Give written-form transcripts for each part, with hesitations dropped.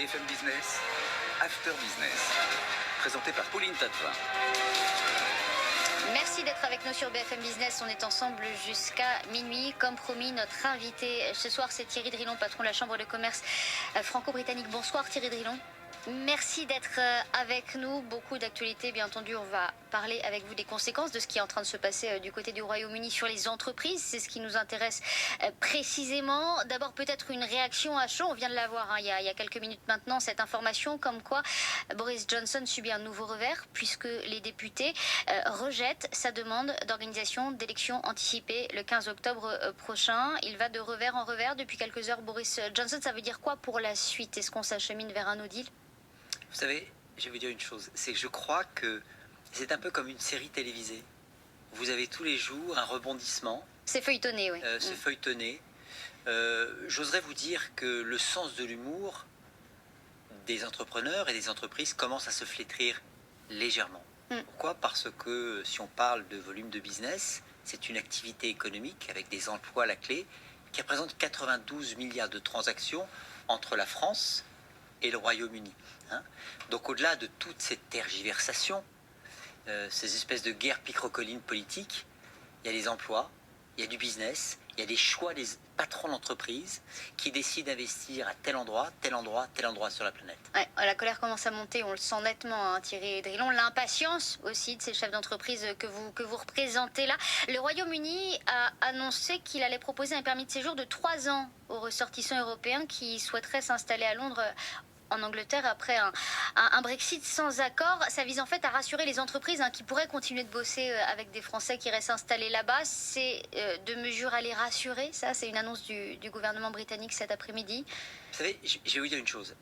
BFM Business, After Business, présenté par Pauline Tadevin. Merci d'être avec nous sur BFM Business. On est ensemble jusqu'à minuit. Comme promis, notre invité ce soir, c'est Thierry Drilon, patron de la Chambre de commerce franco-britannique. Bonsoir Thierry Drilon. Merci d'être avec nous. Beaucoup d'actualités, bien entendu. On va parler avec vous des conséquences de ce qui est en train de se passer du côté du Royaume-Uni sur les entreprises. C'est ce qui nous intéresse précisément. D'abord, peut-être une réaction à chaud. On vient de l'avoir il y a quelques minutes maintenant, cette information comme quoi Boris Johnson subit un nouveau revers puisque les députés rejettent sa demande d'organisation d'élections anticipées le 15 octobre prochain. Il va de revers en revers depuis quelques heures. Boris Johnson, ça veut dire quoi pour la suite? Est-ce qu'on s'achemine vers un no deal? Vous savez, je vais vous dire une chose, c'est que je crois que c'est un peu comme une série télévisée. Vous avez tous les jours un rebondissement. C'est feuilletonné, oui. C'est feuilletonné. J'oserais vous dire que le sens de l'humour des entrepreneurs et des entreprises commence à se flétrir légèrement. Pourquoi? Parce que si on parle de volume de business, c'est une activité économique avec des emplois à la clé qui représente 92 milliards de transactions entre la France et le Royaume-Uni. Donc au-delà de toute cette tergiversation, ces espèces de guerres picrocolines politiques, il y a des emplois, il y a du business, il y a des choix des patrons d'entreprise qui décident d'investir à tel endroit, tel endroit, tel endroit sur la planète. Ouais, la colère commence à monter, on le sent nettement, hein, Thierry Drilon. L'impatience aussi de ces chefs d'entreprise que vous représentez là. Le Royaume-Uni a annoncé qu'il allait proposer un permis de séjour de 3 ans aux ressortissants européens qui souhaiteraient s'installer à Londres en Angleterre après un Brexit sans accord. Ça vise en fait à rassurer les entreprises qui pourraient continuer de bosser avec des Français qui restent installés là-bas. C'est de mesures à les rassurer, ça c'est une annonce du gouvernement britannique cet après-midi. Vous savez, je vais vous dire une chose.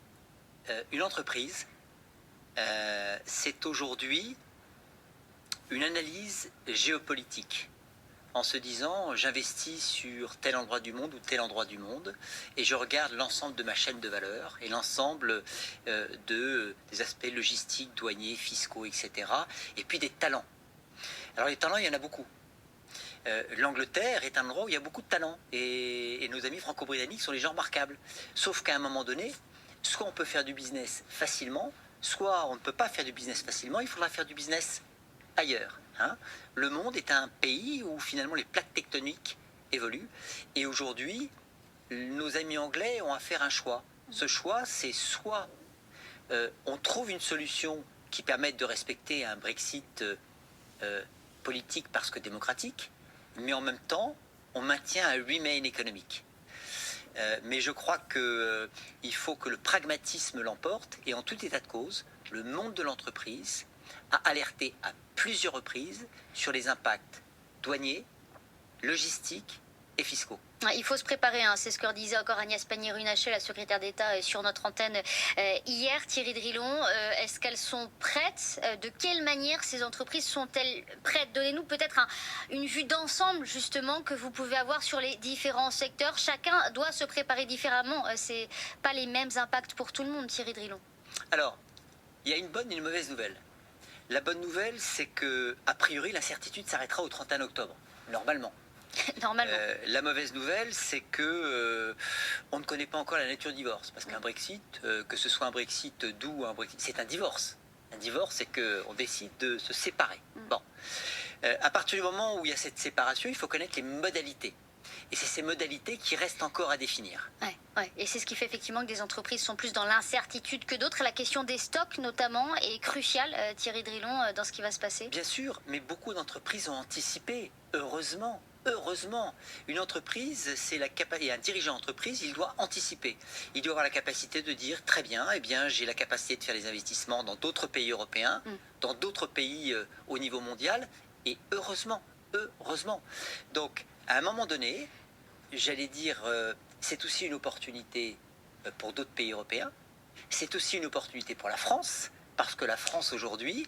Une entreprise, c'est aujourd'hui une analyse géopolitique. En se disant, j'investis sur tel endroit du monde ou tel endroit du monde et je regarde l'ensemble de ma chaîne de valeur et l'ensemble des aspects logistiques, douaniers, fiscaux, etc. Et puis des talents. Alors les talents, il y en a beaucoup. L'Angleterre est un endroit où il y a beaucoup de talents et nos amis franco-britanniques sont des gens remarquables. Sauf qu'à un moment donné, soit on peut faire du business facilement, soit on ne peut pas faire du business facilement, il faudra faire du business ailleurs. Le monde est un pays où finalement les plaques tectoniques évoluent et aujourd'hui nos amis anglais ont à faire un choix. Ce choix, c'est soit on trouve une solution qui permette de respecter un Brexit politique parce que démocratique, mais en même temps on maintient un remain économique. Mais je crois qu'il faut que le pragmatisme l'emporte et en tout état de cause, le monde de l'entreprise a alerté à plusieurs reprises sur les impacts douaniers, logistiques et fiscaux. Il faut se préparer, c'est ce que disait encore Agnès Pannier-Runacher, la secrétaire d'État, sur notre antenne hier. Thierry Drilon, est-ce qu'elles sont prêtes? De quelle manière ces entreprises sont-elles prêtes? Donnez-nous peut-être une vue d'ensemble justement que vous pouvez avoir sur les différents secteurs. Chacun doit se préparer différemment. C'est pas les mêmes impacts pour tout le monde, Thierry Drilon. Alors, il y a une bonne et une mauvaise nouvelle. La bonne nouvelle, c'est que, a priori, l'incertitude s'arrêtera au 31 octobre, normalement. Normalement. La mauvaise nouvelle, c'est que on ne connaît pas encore la nature du divorce. Parce qu'un Brexit, que ce soit un Brexit doux ou un Brexit, c'est un divorce. Un divorce, c'est qu'on décide de se séparer. Bon. À partir du moment où il y a cette séparation, il faut connaître les modalités. Et c'est ces modalités qui restent encore à définir. Ouais. Et c'est ce qui fait effectivement que des entreprises sont plus dans l'incertitude que d'autres. La question des stocks, notamment, est cruciale, Thierry Drilon, dans ce qui va se passer. Bien sûr, mais beaucoup d'entreprises ont anticipé. Heureusement. Une entreprise, et un dirigeant d'entreprise, il doit anticiper. Il doit avoir la capacité de dire, très bien, j'ai la capacité de faire des investissements dans d'autres pays européens, dans d'autres pays au niveau mondial, et heureusement. Donc, à un moment donné, j'allais dire, c'est aussi une opportunité pour d'autres pays européens. C'est aussi une opportunité pour la France, parce que la France aujourd'hui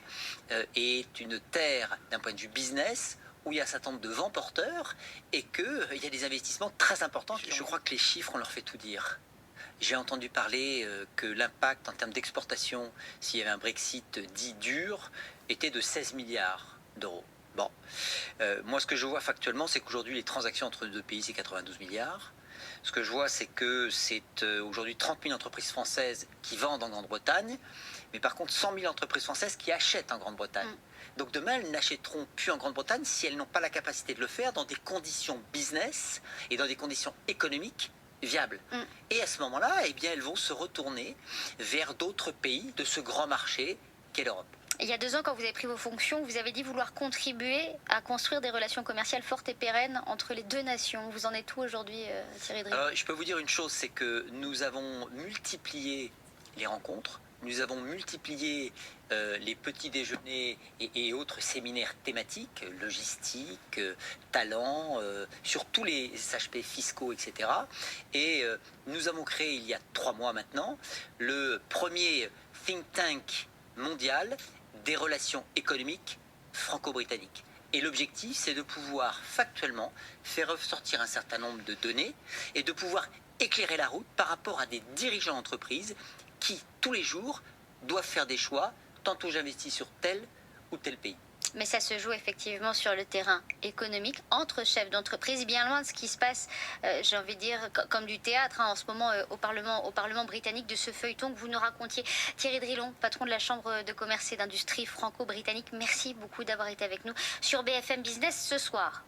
est une terre d'un point de vue business où il y a un certain nombre de vents porteurs et qu'il y a des investissements très importants. Je crois que les chiffres, on leur fait tout dire. J'ai entendu parler que l'impact en termes d'exportation, s'il y avait un Brexit dit dur, était de 16 milliards d'euros. Bon, moi ce que je vois factuellement, c'est qu'aujourd'hui les transactions entre les deux pays, c'est 92 milliards. Ce que je vois, c'est que c'est aujourd'hui 30 000 entreprises françaises qui vendent en Grande-Bretagne, mais par contre 100 000 entreprises françaises qui achètent en Grande-Bretagne. Donc demain, elles n'achèteront plus en Grande-Bretagne si elles n'ont pas la capacité de le faire dans des conditions business et dans des conditions économiques viables. Et à ce moment-là, eh bien, elles vont se retourner vers d'autres pays de ce grand marché qu'est l'Europe. Il y a 2 ans, quand vous avez pris vos fonctions, vous avez dit vouloir contribuer à construire des relations commerciales fortes et pérennes entre les 2 nations. Vous en êtes où aujourd'hui, Thierry Drilon? Je peux vous dire une chose, c'est que nous avons multiplié les rencontres, nous avons multiplié les petits déjeuners et autres séminaires thématiques, logistique, talent, sur tous les HP fiscaux, etc. Et nous avons créé il y a 3 mois maintenant le premier think tank mondial des relations économiques franco-britanniques. Et l'objectif, c'est de pouvoir factuellement faire ressortir un certain nombre de données et de pouvoir éclairer la route par rapport à des dirigeants d'entreprise qui, tous les jours, doivent faire des choix, tantôt j'investis sur tel ou tel pays. Mais ça se joue effectivement sur le terrain économique, entre chefs d'entreprise, bien loin de ce qui se passe, j'ai envie de dire, comme du théâtre en ce moment au Parlement britannique, de ce feuilleton que vous nous racontiez. Thierry Drilon, patron de la Chambre de commerce et d'industrie franco-britannique, merci beaucoup d'avoir été avec nous sur BFM Business ce soir.